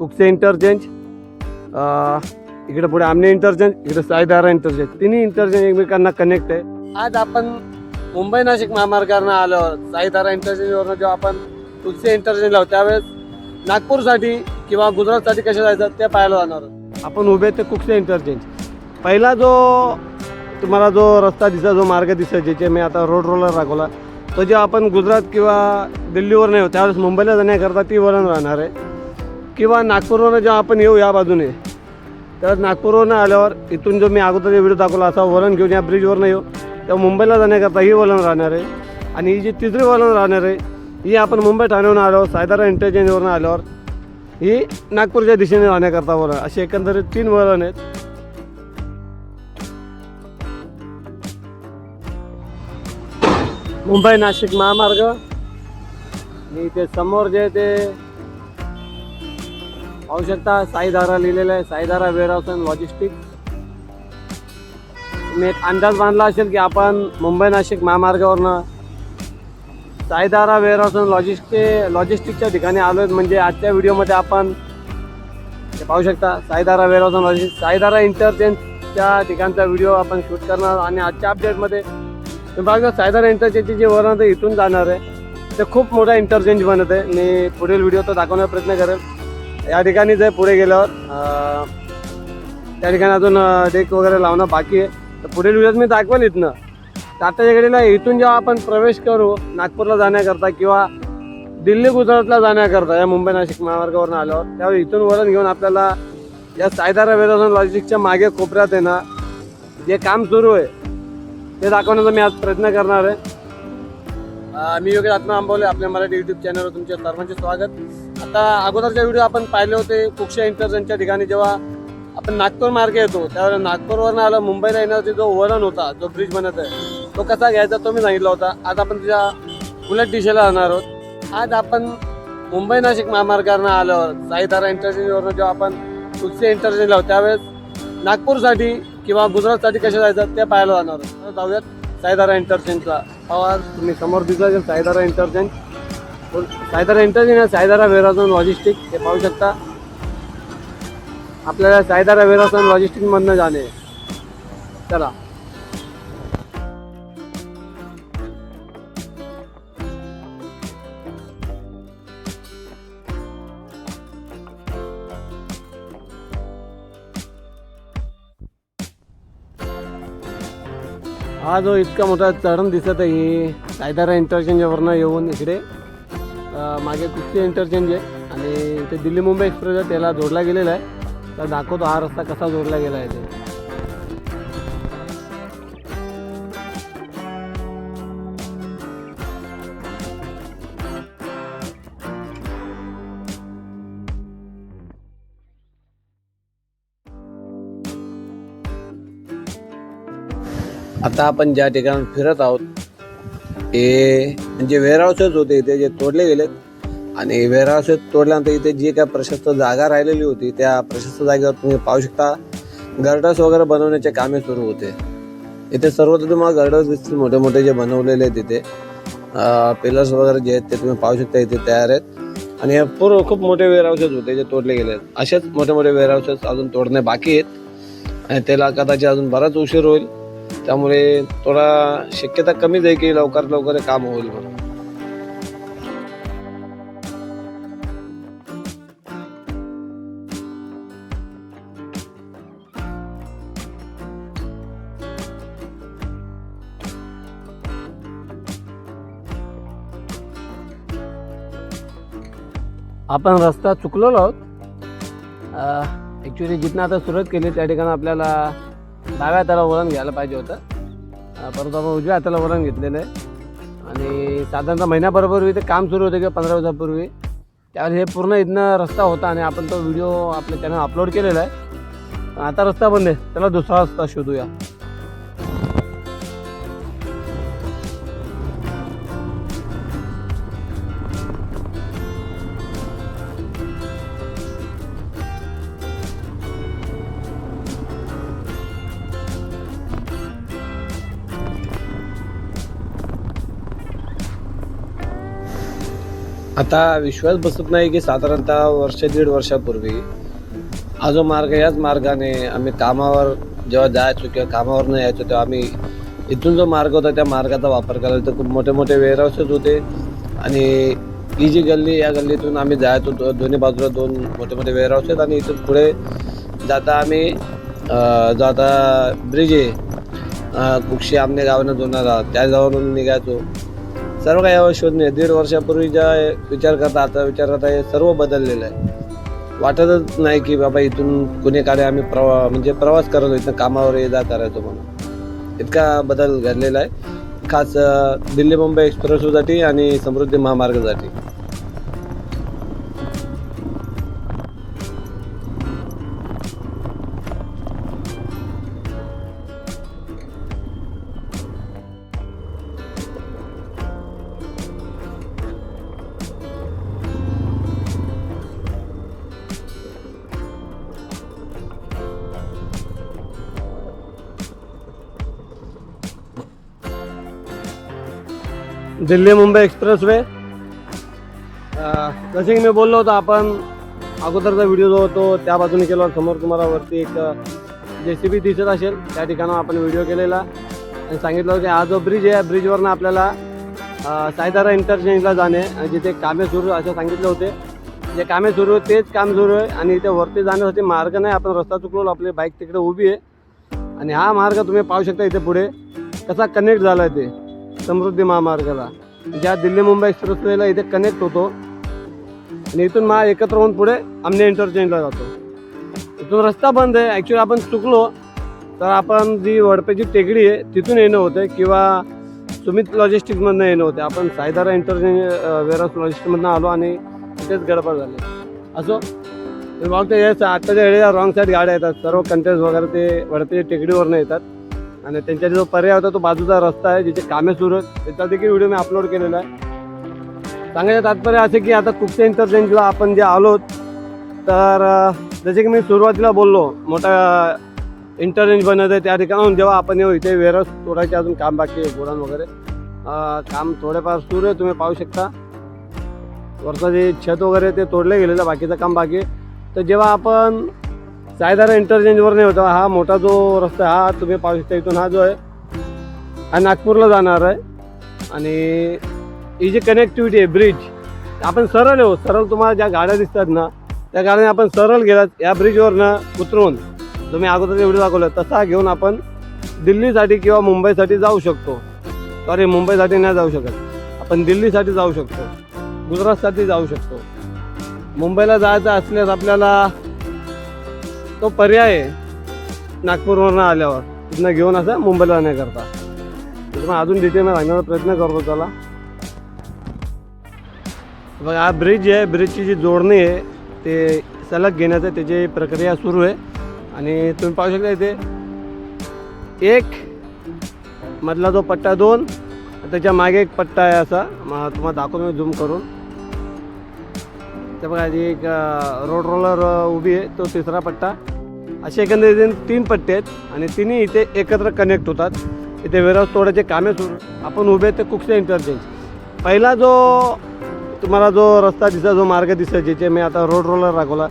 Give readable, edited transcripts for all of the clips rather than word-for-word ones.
Kukse interchange, इकडे पुढे आमने इंटरचेंज, इकडे साईदारा इंटरचेंज, तिन्ही इंटरचेंज एकमेकांना कनेक्ट आहे. आज आपण मुंबई नाशिक महामार्गावरनं आल्यावर साईदारा इंटरचेंजवरनं जेव्हा आपण कुकसे इंटरचेंज लावू त्यावेळेस नागपूरसाठी किंवा गुजरातसाठी कसं जायचं ते पाहायला जाणार आहोत. आपण उभे ते कुकसे इंटरचेंज. पहिला जो तुम्हाला जो रस्ता दिसा, जो मार्ग दिसा, ज्याचे मी आता रोड रोलर दाखवला, तो जेव्हा आपण गुजरात किंवा दिल्लीवर नाही होत त्यावेळेस मुंबईला जाण्याकरता ती वळण राहणार आहे. किंवा नागपूरवरून जेव्हा आपण येऊ या बाजूने, तर नागपूरवरून आल्यावर इथून जो मी अगोदर व्हिडिओ दाखवला असा वळण घेऊन या ब्रिजवरनं येऊ तेव्हा मुंबईला जाण्याकरता ही वळण राहणार आहे. आणि ही जी तिसरी वळण राहणार आहे ही आपण मुंबई ठाण्यावरून आल्यावर साईदारा इंटरचेंजवरून आल्यावर ही नागपूरच्या दिशेने जाण्याकरता वळण, अशी एकंदरीत 3 वळण आहेत. मुंबई नाशिक महामार्ग आणि ते समोर जे ते पाहू शकता साईदारा लिहिलेलं आहे, साईदारा वेअरहाऊस अँड लॉजिस्टिक. तुम्ही एक अंदाज बांधला असेल की आपण मुंबई नाशिक महामार्गावरनं साईदारा वेअरहाऊस अँड लॉजिस्टिकच्या ठिकाणी आलो आहेत. म्हणजे आजच्या व्हिडिओमध्ये आपण ते पाहू शकता साईदारा वेअरहाऊस अँड लॉजिस्टिक, साईदारा इंटरचेंजच्या ठिकाणचा व्हिडिओ आपण शूट करणार. आणि आजच्या अपडेटमध्ये तुम्ही बघा साईदारा इंटरचेंजची जी वळण आहे इथून जाणार आहे, ते खूप मोठा इंटरचेंज बनत आहे. मी पुढील व्हिडिओ तर दाखवण्याचा प्रयत्न करेल. या ठिकाणी जे पुढे गेल्यावर त्या ठिकाणी अजून डेक वगैरे लावणं बाकी आहे, तर पुढील व्हिडिओत मी दाखवेल इथनं. तर आताच्या घडीला इथून जेव्हा आपण प्रवेश करू नागपूरला जाण्याकरता किंवा दिल्ली गुजरातला जाण्याकरता या मुंबई नाशिक महामार्गावरून आल्यावर, त्यावेळी इथून वळण घेऊन आपल्याला या साईदारा वेअरहाऊस अँड लॉजिस्टिकच्या मागे कोपऱ्यात आहे ना जे काम सुरू आहे ते दाखवण्याचा मी आज प्रयत्न करणार आहे. मी योगेश आत्मा आंबवले, आपल्या मराठी यूट्यूब चॅनलवर तुमच्या सर्वांचे स्वागत. आता अगोदरच्या व्हिडिओ आपण पाहिले होते कुकसे इंटरचेंजच्या ठिकाणी जेव्हा आपण नागपूर मार्गे येतो त्यावेळेस नागपूरवरून आलं मुंबईला येण्याचा जो वळण होता, जो ब्रिज बनत आहे तो कसा घ्यायचा तो मी सांगितला होता. आज आपण त्याच्या उलट दिशेला जाणार आहोत. आज आपण मुंबई नाशिक महामार्गावरनं आल्यावर साईदारा इंटरचेंजवरनं जेव्हा आपण कुकसे इंटरचेंज लावू त्यावेळेस नागपूरसाठी किंवा गुजरातसाठी कसं जायचं ते पाहायला जाणार आहोत. तर जाऊयात साईदारा इंटरचेंजचा. आवाज तुम्ही समोर दिसला Saidara interchange, Saidara interchange Saidara warehouse and logistic हे पाहू शकता. आपल्याला साईदारा वेअरहाऊस अँड लॉजिस्टिकमधनं जाणे. चला हा जो इतका मोठा चढण दिसत आहे ही साईदारा इंटरचेंजवरनं येऊन इकडे मागे कुकसे इंटरचेंज आहे आणि इथे दिल्ली मुंबई एक्सप्रेस आहे त्याला जोडला गेलेला आहे. तर दाखवतो हा रस्ता कसा जोडला गेला आहे ते. आता आपण ज्या ठिकाणी फिरत आहोत हे म्हणजे वेअरहाऊसच होते इथे जे तोडले गेलेत. आणि वेअरहाऊस तोडल्यानंतर इथे जी काय प्रशस्त जागा राहिलेली होती त्या प्रशस्त जागेवर तुम्ही पाहू शकता गर्डर्स वगैरे बनवण्याचे कामे सुरू होते. इथे सर्वत्र तुम्हाला गर्डर्स दिसतील मोठे मोठे जे बनवलेले आहेत. इथे पिलर्स वगैरे जे आहेत ते तुम्ही पाहू शकता इथे तयार आहेत. आणि हे पूर्ण खूप मोठे वेअरहाऊसेस होते जे तोडले गेले आहेत. असेच मोठे मोठे वेअरहाऊसेस अजून तोडणे बाकी आहेत आणि त्याला कदाचित अजून बराच उशीर होईल. त्यामुळे थोडा शक्यता कमीच आहे की लवकरात लवकर काम होईल म्हणून. आपण रस्ता चुकलेलो आहोत. ॲक्च्युली जिथनं आता सुरुवात केली त्या ठिकाणी आपल्याला डाव्या हाताला वळण घ्यायला पाहिजे होतं, परंतु आपण उजव्या हाताला वळण घेतलेलं आहे. आणि साधारणतः महिन्याभरापूर्वी ते काम सुरू होतं किंवा 15 दिवसापूर्वी त्यावेळेस हे पूर्ण इथनं रस्ता होता आणि आपण तो व्हिडिओ आपल्या चॅनल अपलोड केलेला आहे. आता रस्ता बंद आहे, त्याला दुसरा रस्ता शोधूया. आता विश्वास बसत नाही की साधारणतः वर्ष दीड वर्षापूर्वी हा जो मार्ग, याच मार्गाने आम्ही कामावर जेव्हा जायचो किंवा कामावर यायचो तेव्हा आम्ही इथून जो मार्ग होता त्या मार्गाचा वापर करायला. तर खूप मोठे मोठे वेअरहाऊसेस होते आणि ही जी गल्ली, या गल्लीतून आम्ही जायचो. दोन्ही बाजूला दोन मोठे मोठे वेअरहाऊस आहेत आणि इथून पुढे जाता आम्ही जो आता ब्रिज आहे कुक्षी आमने गावानं जोडणारा, त्या जाऊन निघायचो. सर्व काही आवश्यक नाही. दीड वर्षापूर्वीचा विचार करता आता विचार करता हे सर्व बदललेलं आहे. वाटतच नाही की बाबा इथून कुणीकडे आम्ही म्हणजे प्रवास करतो, इथं कामावर ये जा करायचो म्हणून. इतका बदल घडलेला आहे, खास दिल्ली मुंबई एक्सप्रेससाठी आणि समृद्धी महामार्गासाठी. दिल्ली मुंबई एक्सप्रेसवे, जसे की मी बोललो होतो, आपण अगोदरचा व्हिडिओ जो होतो त्या बाजूने केला. समोर तुम्हाला वरती एक JCB दिसत असेल, त्या ठिकाणी आपण व्हिडिओ केलेला आणि सांगितलं की हा जो ब्रिज आहे, ब्रिजवरनं आपल्याला सायदारा इंटरचेंजला जाणे, जिथे कामे सुरू असं सांगितले होते. जे कामे सुरू आहे तेच काम सुरू आहे आणि इथे वरती जाण्यासाठी मार्ग नाही. आपण रस्ता चुकलो, आपली बाईक तिकडे उभी आहे आणि हा मार्ग तुम्ही पाहू शकता इथे पुढे कसा कनेक्ट झाला आहे ते समृद्धी महामार्गाला, ज्या दिल्ली मुंबई एक्सप्रेसवेला इथे कनेक्ट होतो आणि इथून एकत्र होऊन पुढे आमने इंटरचेंजला जातो. इथून रस्ता बंद आहे. ॲक्च्युली आपण चुकलो तर आपण जी वडपेची टेकडी आहे तिथून येणं होतं किंवा सुमित लॉजिस्टिक्समधनं येणं होतं. आपण सायदारा इंटरचेंज वेअरहाऊस लॉजिस्टिक्समधनं आलो आणि तिथेच गडबड झाली. असो, बघतो हे आत्ताच्या वेळेला रॉंग साईड गाड्या येतात. सर्व कंटेनर्स वगैरे ते वडपेची टेकडीवरनं येतात आणि त्यांच्या जो पर्याय होता तो बाजूचा रस्ता आहे जिथे कामे सुरू आहेत, त्याचा देखील व्हिडिओ मी अपलोड केलेला आहे. सांगायचं तात्पर्य असे की आता कुक्षी इंटरचेंजला आपण जे आलो तर जसे की मी सुरुवातीला बोललो, मोठा इंटरचेंज बनत आहे त्या ठिकाणाहून जेव्हा आपण येऊ इथे वेअरहाऊस तोडायचे अजून काम बाकी आहे, गोडाऊन वगैरे काम थोडेफार सुरू आहे. तुम्ही पाहू शकता वरचं जे छत वगैरे ते तोडले गेलेलं, बाकीचं काम बाकी आहे. तर जेव्हा आपण सायदारा इंटरचेंजवर नाही होता, हा मोठा जो रस्ता हा तुम्ही पाहू शकता, इथून हा जो आहे हा नागपूरला जाणार आहे आणि ही जी कनेक्टिव्हिटी आहे ब्रिज, आपण सरळ येऊ, सरळ तुम्हाला ज्या गाड्या दिसतात ना त्या गाड्याने आपण सरळ गेलात या ब्रिजवरनं उतरून तुम्ही अगोदरचा व्हिडिओ दाखवला तसा घेऊन आपण दिल्लीसाठी किंवा मुंबईसाठी जाऊ शकतो. सॉरी, मुंबईसाठी नाही जाऊ शकत, आपण दिल्लीसाठी जाऊ शकतो, गुजरातसाठी जाऊ शकतो. मुंबईला जायचं असल्यास आपल्याला तो पर्याय आहे नागपूरवरनं आल्यावर तिथनं घेऊन असं मुंबईला जाण्याकरता. तुम्हाला अजून डिटेलमध्ये सांगण्याचा प्रयत्न करतो. चला बघा, हा ब्रिज आहे, ब्रिजची जी जोडणी आहे ते सलग घेण्याचं त्याची प्रक्रिया सुरू आहे आणि तुम्ही पाहू शकता इथे एक मधला जो पट्टा 2, त्याच्या मागे एक पट्टा आहे असा, तुम्हाला दाखवतो मी झूम करून. ते बघा एक रोड रोलर उभी आहे, तो तिसरा पट्टा. असे एकंदरीत 3 पट्टे आहेत आणि तिन्ही इथे एकत्र कनेक्ट होतात. इथे वेअरहाऊस तोडायचे कामे सुरू. आपण उभे ते कुक्षी इंटरचेंज. पहिला जो तुम्हाला जो रस्ता दिसला, जो मार्ग दिसला, जिथे मी आता रोड रोलर दाखवला,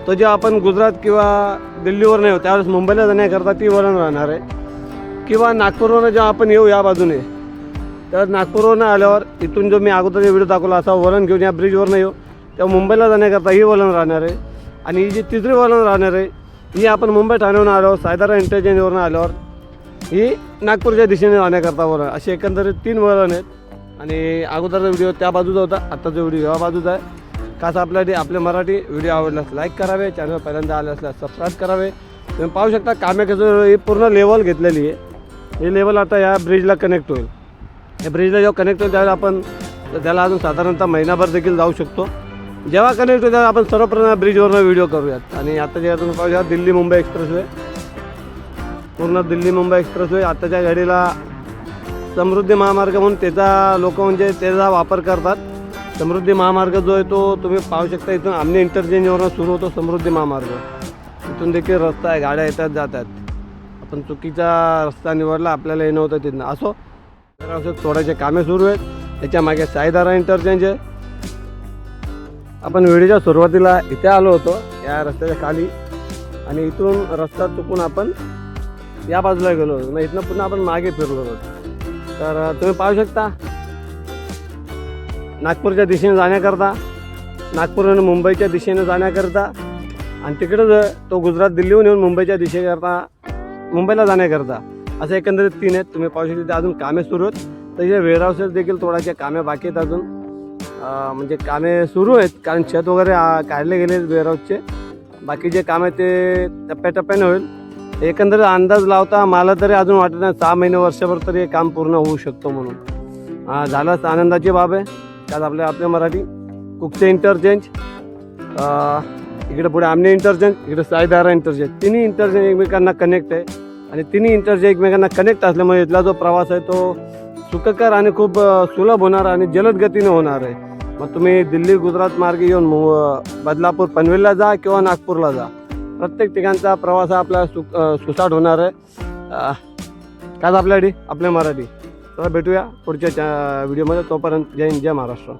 तो जेव्हा आपण गुजरात किंवा दिल्लीवर नाही होत त्यावेळेस मुंबईला जाण्याकरता ती वळण राहणार आहे. किंवा नागपूरवरून जेव्हा आपण येऊ या बाजूने, तर नागपूरवरून आल्यावर इथून जो मी अगोदर व्हिडिओ दाखवला असा वळण घेऊन या ब्रिजवरनं येऊ तेव्हा मुंबईला जाण्याकरता ही वळण राहणार आहे. आणि ही जी तिसरी वळण राहणार आहे ही आपण मुंबई ठाण्यावरून आल्यावर सायदारा इंटरचेंजवरून आल्यावर ही नागपूरच्या दिशेने जाण्याकरता वळण. असे एकंदरीत 3 वळण आहेत. आणि अगोदरचा व्हिडिओ त्या बाजूचा होता, आत्ताचा व्हिडिओ या बाजूचा आहे. खास आपले मराठी व्हिडिओ आवडल्यास लाईक करावे, चॅनल पहिल्यांदा आले असल्यास सबस्क्राईब करावे. तुम्ही पाहू शकता कामे कसं ही पूर्ण लेवल घेतलेली आहे. हे लेवल आता या ब्रिजला कनेक्ट होईल. या ब्रिजला जेव्हा कनेक्ट होईल त्यावेळेला आपण त्याला अजून साधारणतः महिनाभर देखील जाऊ शकतो. जेव्हा कनेक्ट होईल आपण सर्वप्रथम ब्रिजवरनं व्हिडिओ करूयात. आणि आता जेव्हा तुम्ही पाहू शकता दिल्ली मुंबई एक्सप्रेसवे, पूर्ण दिल्ली मुंबई एक्सप्रेसवे. आत्ताच्या गाडीला समृद्धी महामार्ग म्हणून त्याचा लोक म्हणजे त्याचा वापर करतात. समृद्धी महामार्ग जो आहे तो तुम्ही पाहू शकता इथून आमने इंटरचेंजवरून सुरू होतो समृद्धी महामार्ग. इथून देखील रस्ता आहे, गाड्या येतात जातात. आपण चुकीचा रस्ता निवडला, आपल्याला येणं होतं तिथनं. असं थोड्याचे कामे सुरू आहेत. त्याच्या मागे सायदारा इंटरचेंज आहे. आपण व्हिडिओच्या सुरुवातीला इथे आलो होतो या रस्त्याच्या खाली, आणि इथून रस्ता चुकून आपण या बाजूला गेलो होतो. मग इथनं पुन्हा आपण मागे फिरलो होतो. तर तुम्ही पाहू शकता नागपूरच्या दिशेने जाण्याकरता, नागपूर आणि मुंबईच्या दिशेने जाण्याकरता, आणि तिकडं तो गुजरात दिल्लीहून येऊन मुंबईच्या दिशेकरता, मुंबईला जाण्याकरता असं एकंदरीत 3 आहेत. तुम्ही पाहू शकता अजून कामे सुरू आहेत. तर हे वेअरहाऊसेस देखील थोड्याशा कामे बाकी आहेत अजून, म्हणजे कामे सुरू आहेत, कारण छत वगैरे काढले गेले वेअरहाऊसचे. बाकी जे काम आहे ते टप्प्याटप्प्याने होईल. एकंदरीत अंदाज लावता मला तरी अजून वाटत नाही 6 महिने वर्षभर तरी हे काम पूर्ण होऊ शकतो म्हणून. झालंच आनंदाची बाब आहे. त्यात आपल्या मराठी कुकचे इंटरचेंज, इकडे पुढे आमने इंटरचेंज, इकडे साईदारा इंटरचेंज, तिन्ही इंटरचेंज एकमेकांना कनेक्ट आहे. आणि तिन्ही इंटरचेंज एकमेकांना कनेक्ट असल्यामुळे इथला जो प्रवास आहे तो सुखकर आणि खूप सुलभ होणार आणि जलद गतीने होणार आहे. मग तुम्ही दिल्ली गुजरात मार्गे येऊन बदलापूर पनवेलला जा किंवा नागपूरला जा, प्रत्येक ठिकाणचा प्रवास हा आपला सुसाट होणार आहे. काच आपल्या मराठी. तर भेटूया पुढच्या व्हिडिओमध्ये. तोपर्यंत जय हिंद, जय महाराष्ट्र.